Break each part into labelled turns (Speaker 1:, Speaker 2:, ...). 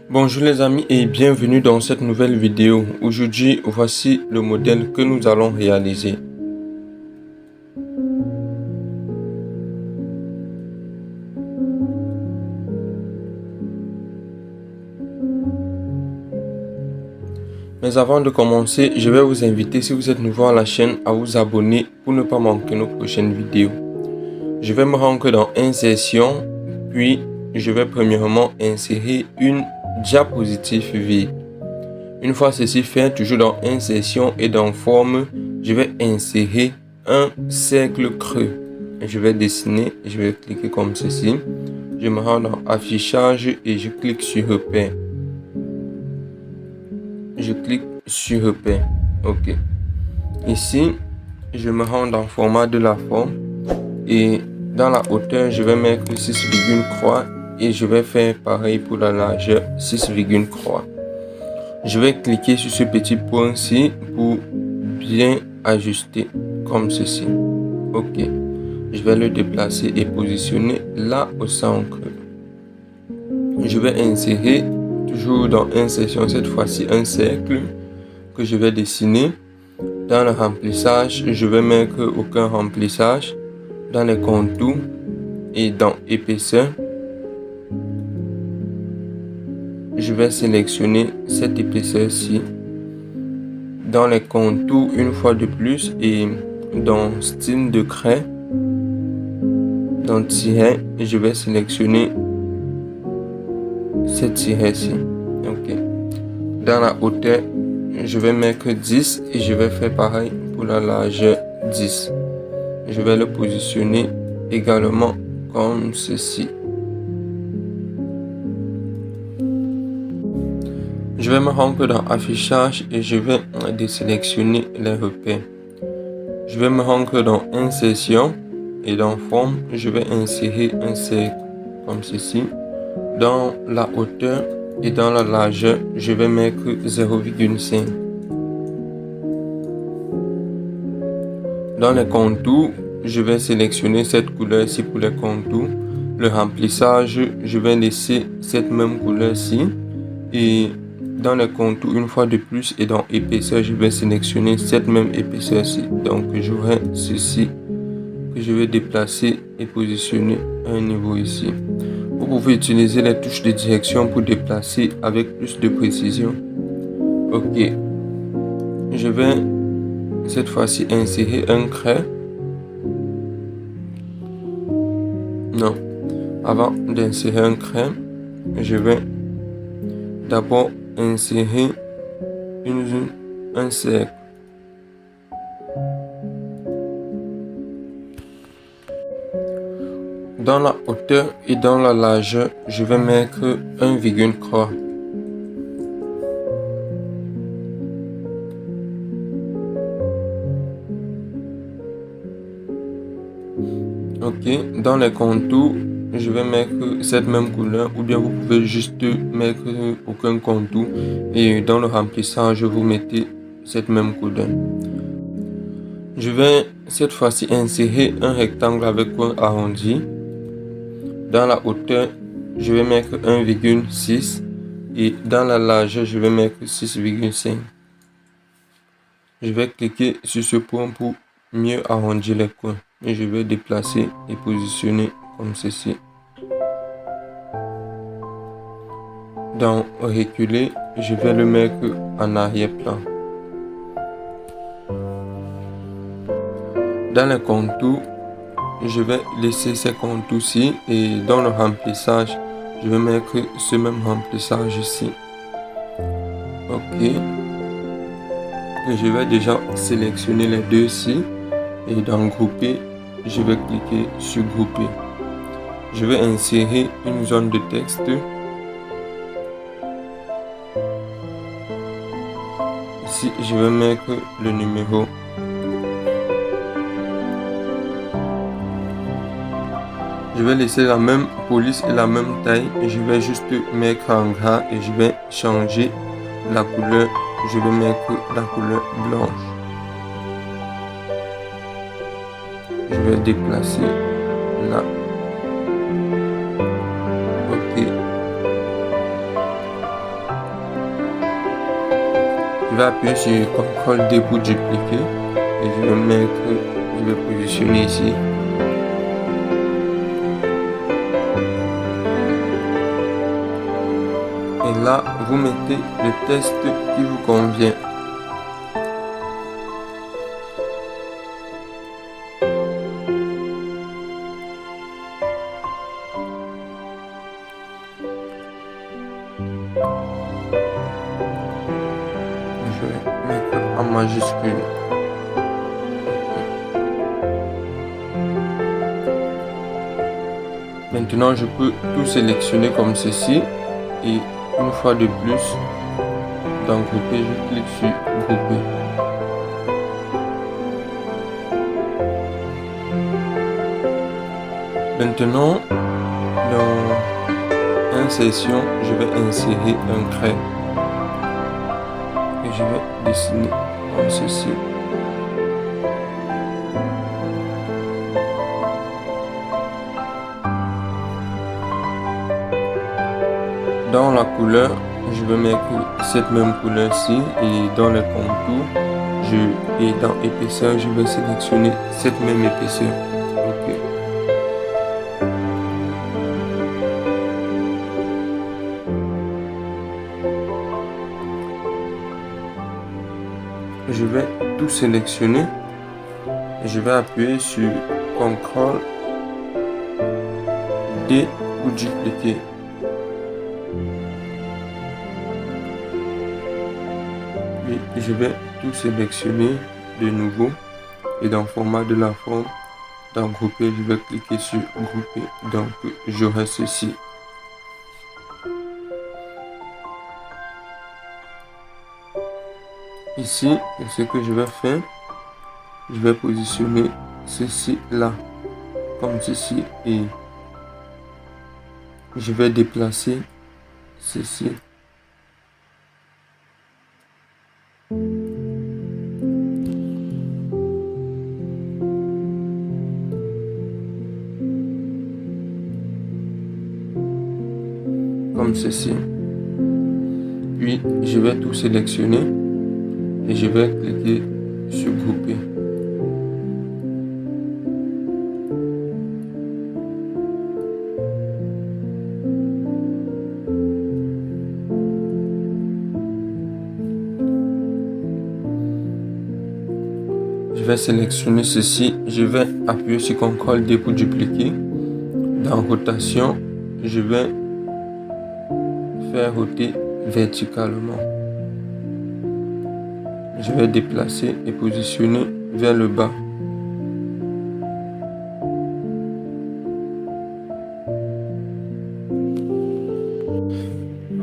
Speaker 1: Bonjour les amis et bienvenue dans cette nouvelle vidéo. Aujourd'hui, voici le modèle que nous allons réaliser. Mais avant de commencer, je vais vous inviter, si vous êtes nouveau à la chaîne, à vous abonner pour ne pas manquer nos prochaines vidéos. Je vais me rendre dans Insertion, puis je vais premièrement insérer une diapositive vide. Une fois ceci fait, toujours dans Insertion et dans Forme, je vais insérer un cercle creux. Je vais dessiner, je vais cliquer comme ceci. Je me rends dans Affichage et je clique sur Repère. Je clique sur Repère. OK. Ici, je me rends dans Format de la forme et dans la hauteur, je vais mettre 6, croix et je vais faire pareil pour la largeur 6, croix. Je vais cliquer sur ce petit point-ci pour bien ajuster comme ceci. OK. Je vais le déplacer et positionner là au centre. Je vais insérer, toujours dans Insertion, cette fois-ci un cercle que je vais dessiner. Dans le remplissage, je vais mettre aucun remplissage. Dans les contours et dans Épaisseur, je vais sélectionner cette épaisseur-ci. Dans les contours, une fois de plus, et dans Style de craie, dans Tiret, je vais sélectionner cette tiret-ci. OK. Dans la hauteur, je vais mettre 10 et je vais faire pareil pour la largeur 10. Je vais le positionner également comme ceci. Je vais me rendre dans Affichage et je vais désélectionner les repères. Je vais me rendre dans Insertion et dans Forme, je vais insérer un cercle comme ceci. Dans la hauteur et dans la largeur, je vais mettre 0,5. Dans les contours, je vais sélectionner cette couleur-ci pour les contours. Le remplissage, je vais laisser cette même couleur-ci. Et dans les contours, une fois de plus, et dans épaisseur, je vais sélectionner cette même épaisseur-ci. Donc, j'aurai ceci que je vais déplacer et positionner à un niveau ici. Vous pouvez utiliser les touches de direction pour déplacer avec plus de précision. OK. Je vais cette fois-ci insérer un trait. Non. Avant d'insérer un trait, je vais d'abord insérer un cercle. Dans la hauteur et dans la largeur, je vais mettre un virgule croix. OK. Dans les contours, je vais mettre cette même couleur ou bien vous pouvez juste mettre aucun contour et dans le remplissage, vous mettez cette même couleur. Je vais cette fois-ci insérer un rectangle avec coin arrondi. Dans la hauteur, je vais mettre 1,6 et dans la largeur, je vais mettre 6,5. Je vais cliquer sur ce point pour mieux arrondir les coins et je vais déplacer et positionner comme ceci. Dans reculer, je vais le mettre en arrière-plan. Dans les contours, je vais laisser ces contours-ci et dans le remplissage, je vais mettre ce même remplissage ici. OK. Et je vais déjà sélectionner les deux ici et dans Grouper, je vais cliquer sur Grouper. Je vais insérer une zone de texte. Ici, je vais mettre le numéro. Je vais laisser la même police et la même taille et je vais juste mettre en gras et je vais changer la couleur. Je vais mettre la couleur blanche. Je vais déplacer là. OK. vais appuyer sur CTRL D pour dupliquer et je vais positionner ici. Et là, vous mettez le texte qui vous convient. Je vais mettre en majuscule. Maintenant, je peux tout sélectionner comme ceci et une fois de plus, dans grouper, je clique sur grouper. Maintenant, dans insertion, je vais insérer un trait et je vais dessiner comme ceci. Dans la couleur, je vais mettre cette même couleur-ci et dans les contours, et dans épaisseur, je vais sélectionner cette même épaisseur. Ok. Je vais tout sélectionner et je vais appuyer sur CTRL D pour dupliquer. Et je vais tout sélectionner de nouveau et dans le format de la forme, dans grouper, je vais cliquer sur grouper. Donc j'aurai ceci. Ici, ce que je vais faire, je vais positionner ceci là, comme ceci, et je vais déplacer ceci. Comme ceci. Puis je vais tout sélectionner et je vais cliquer sur grouper. Je vais sélectionner ceci, je vais appuyer sur CTRL D pour dupliquer. Dans rotation, je vais faire roter verticalement. Je vais déplacer et positionner vers le bas.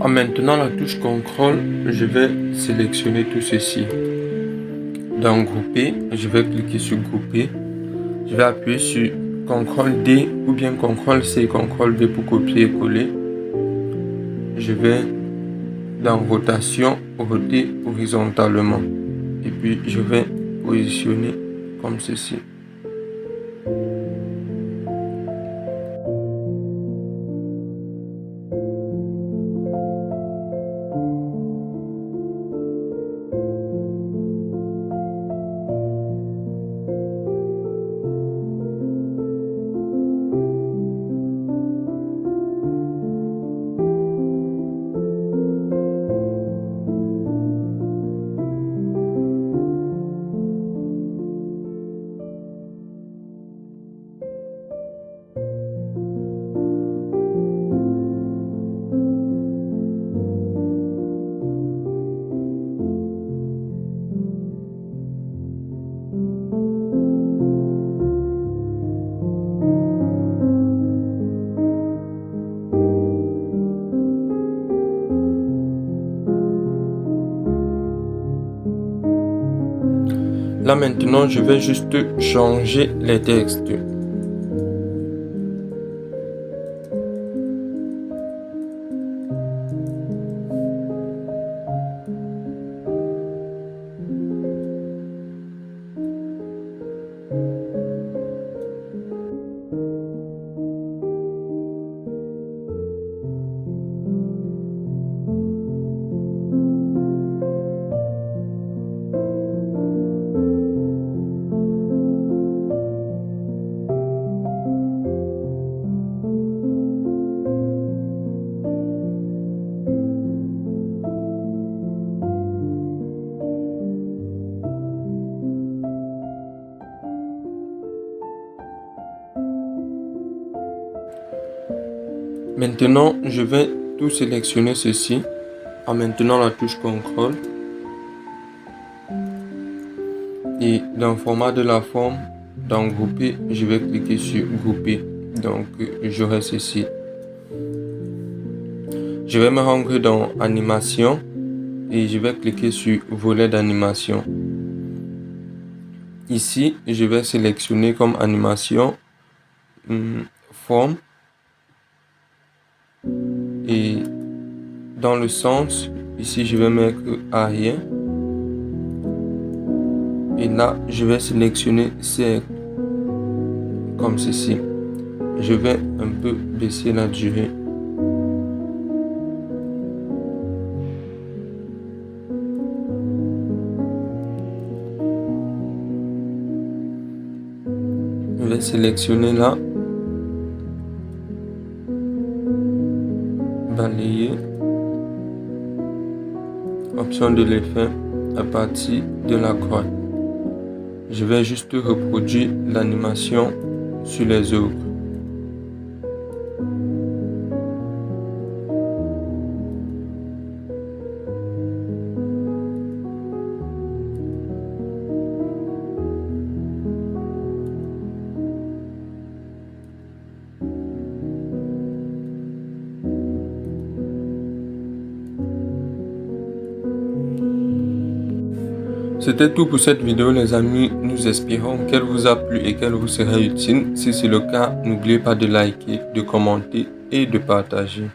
Speaker 1: En maintenant la touche CTRL, je vais sélectionner tout ceci. Dans grouper, je vais cliquer sur grouper. Je vais appuyer sur CTRL D ou bien CTRL C, CTRL V pour copier et coller. Je vais dans rotation, roter horizontalement. Et puis je vais positionner comme ceci. Là maintenant, je vais juste changer les textes. Maintenant, je vais tout sélectionner ceci en maintenant la touche CTRL. Et dans le format de la forme, dans grouper, je vais cliquer sur grouper. Donc, j'aurai ceci. Je vais me rendre dans animation et je vais cliquer sur volet d'animation. Ici, je vais sélectionner comme animation forme et dans le sens, ici je vais mettre arrière et là je vais sélectionner cercle comme ceci. Je vais un peu baisser la durée. Je vais sélectionner là, balayer, option de l'effet à partir de la croix. Je vais juste reproduire l'animation sur les autres. C'était tout pour cette vidéo les amis, nous espérons qu'elle vous a plu et qu'elle vous sera utile. Si c'est le cas, n'oubliez pas de liker, de commenter et de partager.